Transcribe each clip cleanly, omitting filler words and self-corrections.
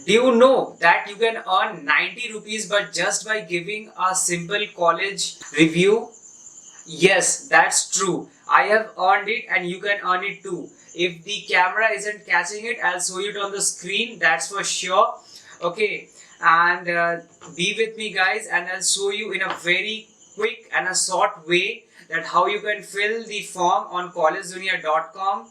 Do you know that you can earn 90 rupees but just by giving a simple college review? Yes, that's true. I have earned it and you can earn it too. If the camera isn't catching it, I'll show you it on the screen, that's for sure. Okay, and be with me, guys, and I'll show you in a very quick and a short way that how you can fill the form on collegejunior.com.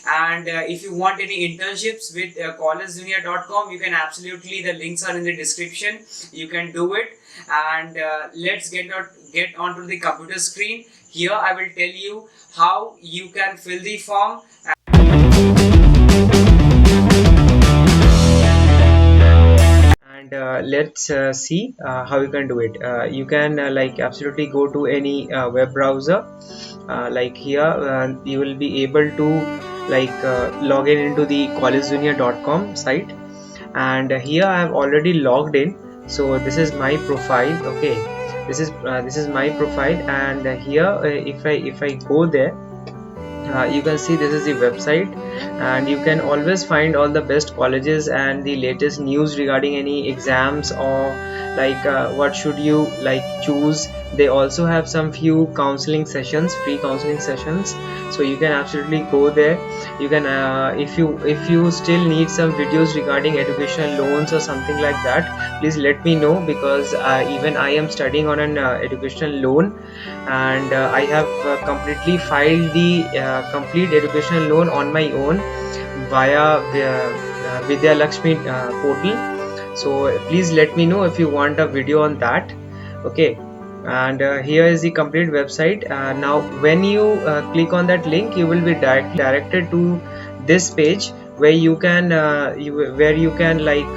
And if you want any internships with collegejunior.com, you can absolutely, the links are in the description, you can do it. And let's get onto the computer screen. Here I will tell you how you can fill the form. And let's see how you can do it. You can like absolutely go to any web browser. Like here you will be able to like log in into the collegejunior.com site, and here I have already logged in. So this is my profile. Okay, this is my profile, and here if I go there, you can see this is the website, and you can always find all the best colleges and the latest news regarding any exams, or like what should you like choose. They also have some few counseling sessions, free counseling sessions, so you can absolutely go there. You can if you still need some videos regarding educational loans or something like that, please let me know, because even I am studying on an educational loan, and I have completely filed the complete educational loan on my own via Vidya Lakshmi portal. So please let me know if you want a video on that. Okay, and here is the complete website. Now when you click on that link, you will be directed to this page where you can like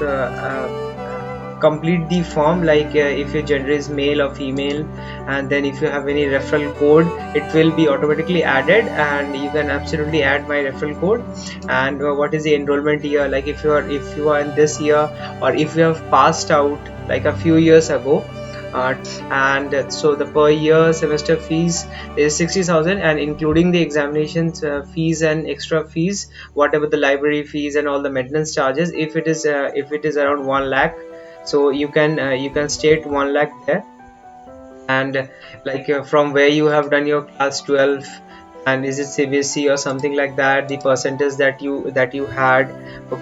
complete the form, like if your gender is male or female, and then if you have any referral code, it will be automatically added, and you can absolutely add my referral code. And what is the enrollment year, like if you are in this year, or if you have passed out like a few years ago. And so the per year semester fees is 60,000, and including the examinations fees and extra fees, whatever the library fees and all the maintenance charges, if it is around 1 lakh, so you can state 1 lakh there. And like from where you have done your class 12, and is it CBSE or something like that, the percentage that you had.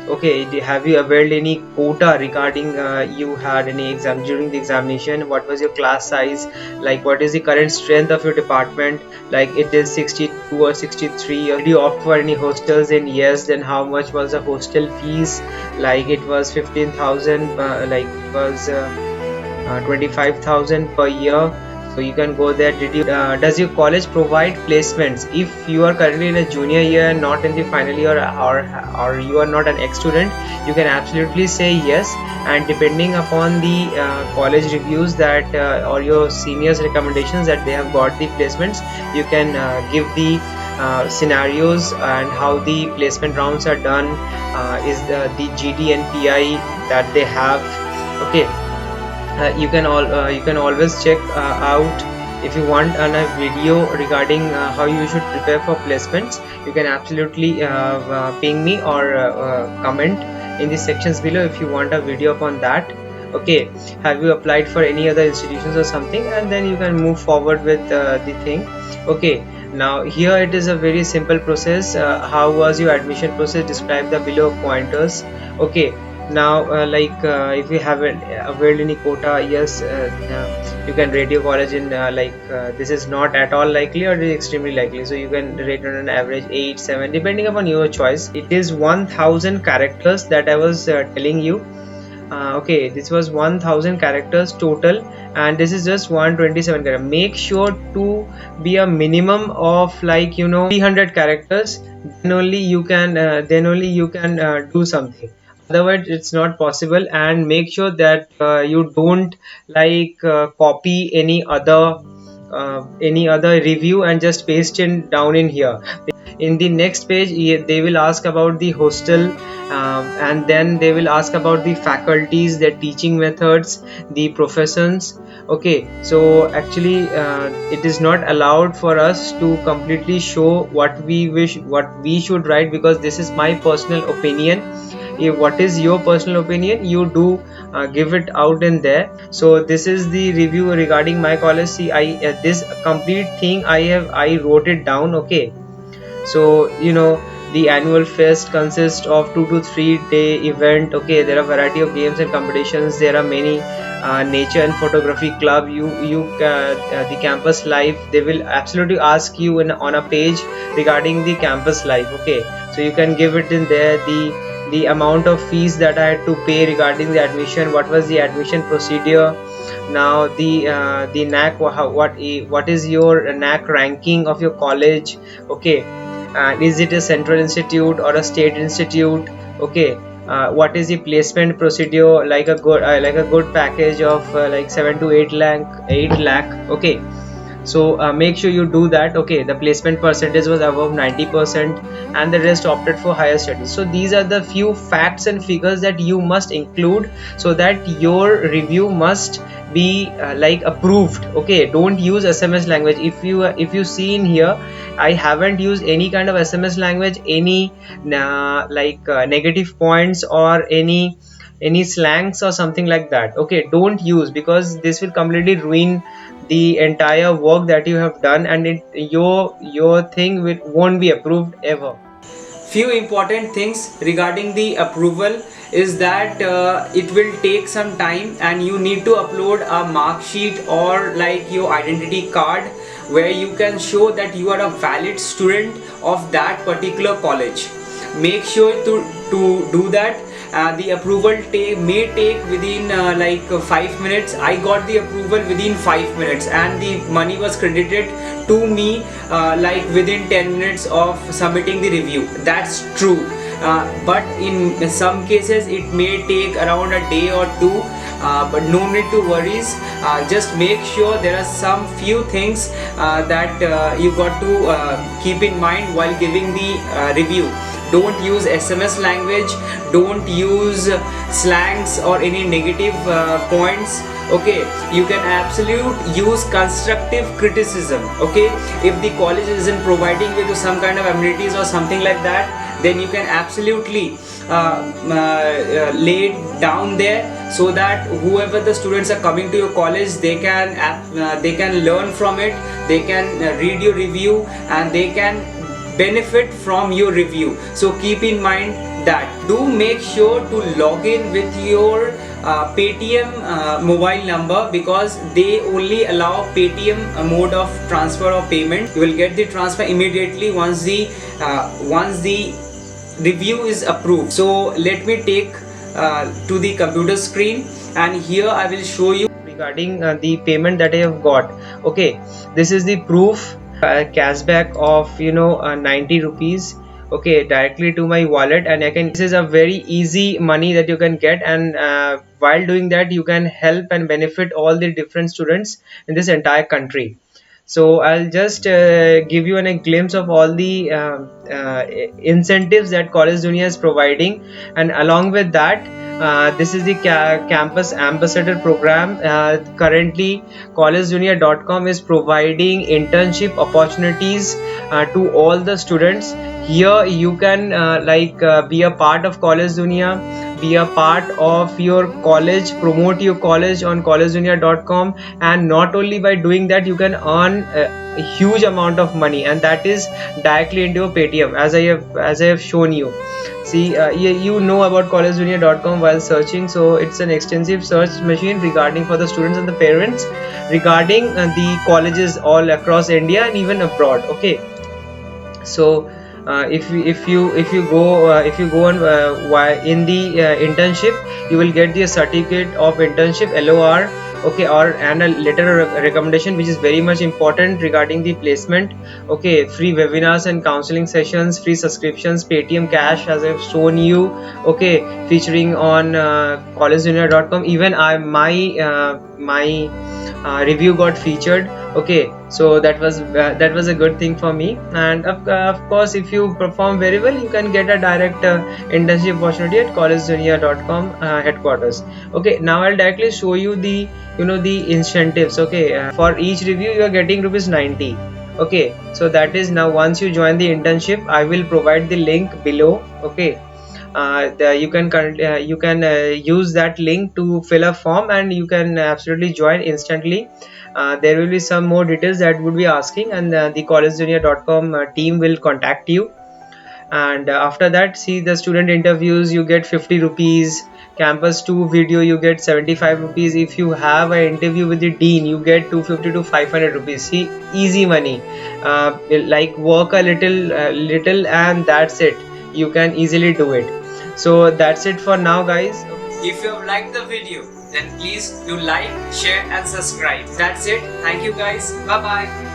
Okay, have you availed any quota regarding you had any exam during the examination, what was your class size, like what is the current strength of your department, like it is 62 or 63, or did you opt for any hostels, and yes, then how much was the hostel fees, like it was 15,000, like it was 25,000 per year. So you can go there. Does your college provide placements? If you are currently in a junior year and not in the final year, or you are not an ex-student, you can absolutely say yes. And depending upon the college reviews that or your seniors recommendations that they have got the placements, you can give the scenarios and how the placement rounds are done, is the GD and PI that they have. Okay, you can always check out. If you want a video regarding how you should prepare for placements, you can absolutely ping me, or comment in the sections below if you want a video upon that. Okay, have you applied for any other institutions or something, and then you can move forward with the thing. Okay, now here it is a very simple process. How was your admission process? Describe the below pointers. Okay, now if you haven't availed any quota, yes, you can rate your college in this is not at all likely, or it is extremely likely, so you can rate on an average 8, 7, depending upon your choice. It is 1000 characters that I was telling you. Okay, this was 1000 characters total, and this is just 127 characters. Make sure to be a minimum of 300 characters, then only you can do something, otherwise it's not possible. And make sure that you don't copy any other review and just paste it down in here. In the next page they will ask about the hostel, and then they will ask about the faculties, their teaching methods, the professions. Okay, so actually it is not allowed for us to completely show what we wish, what we should write, because this is my personal opinion. what is your personal opinion, you do give it out in there. So this is the review regarding my college. See, I this complete thing I wrote it down. Okay, so the annual fest consists of 2 to 3 day event. Okay, there are variety of games and competitions. There are many nature and photography club. The campus life, they will absolutely ask you on a page regarding the campus life. Okay, so you can give it in there, the amount of fees that I had to pay regarding the admission, what was the admission procedure. Now the NAC, what is your NAC ranking of your college. Okay, and is it a central institute or a state institute. Okay, what is the placement procedure, like a good package of like 7 to 8 lakh. Okay, so make sure you do that. Okay, the placement percentage was above 90% and the rest opted for higher studies. So these are the few facts and figures that you must include, so that your review must be like approved. Okay, don't use SMS language. If you see in here, I haven't used any kind of SMS language, any negative points or any slangs or something like that. Okay, don't use, because this will completely ruin the entire work that you have done, and your thing won't be approved ever. Few important things regarding the approval is that it will take some time, and you need to upload a mark sheet or like your identity card, where you can show that you are a valid student of that particular college. Make sure to do that. The approval may take within 5 minutes. I got the approval within 5 minutes, and the money was credited to me within 10 minutes of submitting the review. That's true. But in some cases it may take around a day or two, but no need to worries. Just make sure there are some few things that you got to keep in mind while giving the review. Don't use SMS language, don't use slangs or any negative points. Okay, you can absolutely use constructive criticism. Okay, if the college isn't providing you with some kind of amenities or something like that, then you can absolutely lay it down there, so that whoever the students are coming to your college, they can learn from it, they can read your review, and they can benefit from your review. So keep in mind that. Do make sure to log in with your Paytm mobile number, because they only allow Paytm mode of transfer or payment. You will get the transfer immediately once the review is approved. So let me take to the computer screen, and here I will show you regarding the payment that I have got. Okay, this is the proof, cashback of 90 rupees. Okay, directly to my wallet, and this is a very easy money that you can get, and while doing that you can help and benefit all the different students in this entire country. So I'll just give you a glimpse of all the incentives that College Dunia is providing, and along with that, this is the campus ambassador program. Currently collegedunia.com is providing internship opportunities to all the students. Here you can be a part of College Dunia, be a part of your college, promote your college on collegedunia.com, and not only by doing that, you can earn a huge amount of money, and that is directly into your Paytm, as I have shown you. See, you know about collegedunia.com while searching. So it's an extensive search machine regarding for the students and the parents regarding the colleges all across India and even abroad. Okay, so if you go on in the internship, you will get the certificate of internship, LOR. Okay, and a letter of recommendation, which is very much important regarding the placement. Okay, free webinars and counseling sessions, free subscriptions, Paytm cash, as I've shown you. Okay, featuring on collegedunia.com. Even my review got featured. Okay, so that was a good thing for me. And of course, if you perform very well, you can get a direct internship opportunity at collegedunia.com headquarters. Okay, now I'll directly show you the incentives. Okay, for each review you are getting ₹90. Okay, so that is, now once you join the internship, I will provide the link below. Okay, you can use that link to fill a form, and you can absolutely join instantly. There will be some more details that would be asking, and the collegejunior.com team will contact you. And after that, see, the student interviews, you get 50 rupees. Campus 2 video, you get 75 rupees. If you have an interview with the dean, you get 250 to 500 rupees. See, easy money. Like work a little, and that's it. You can easily do it. So that's it for now, guys. If you have liked the video, then please do like, share and subscribe. That's it. Thank you guys. Bye bye.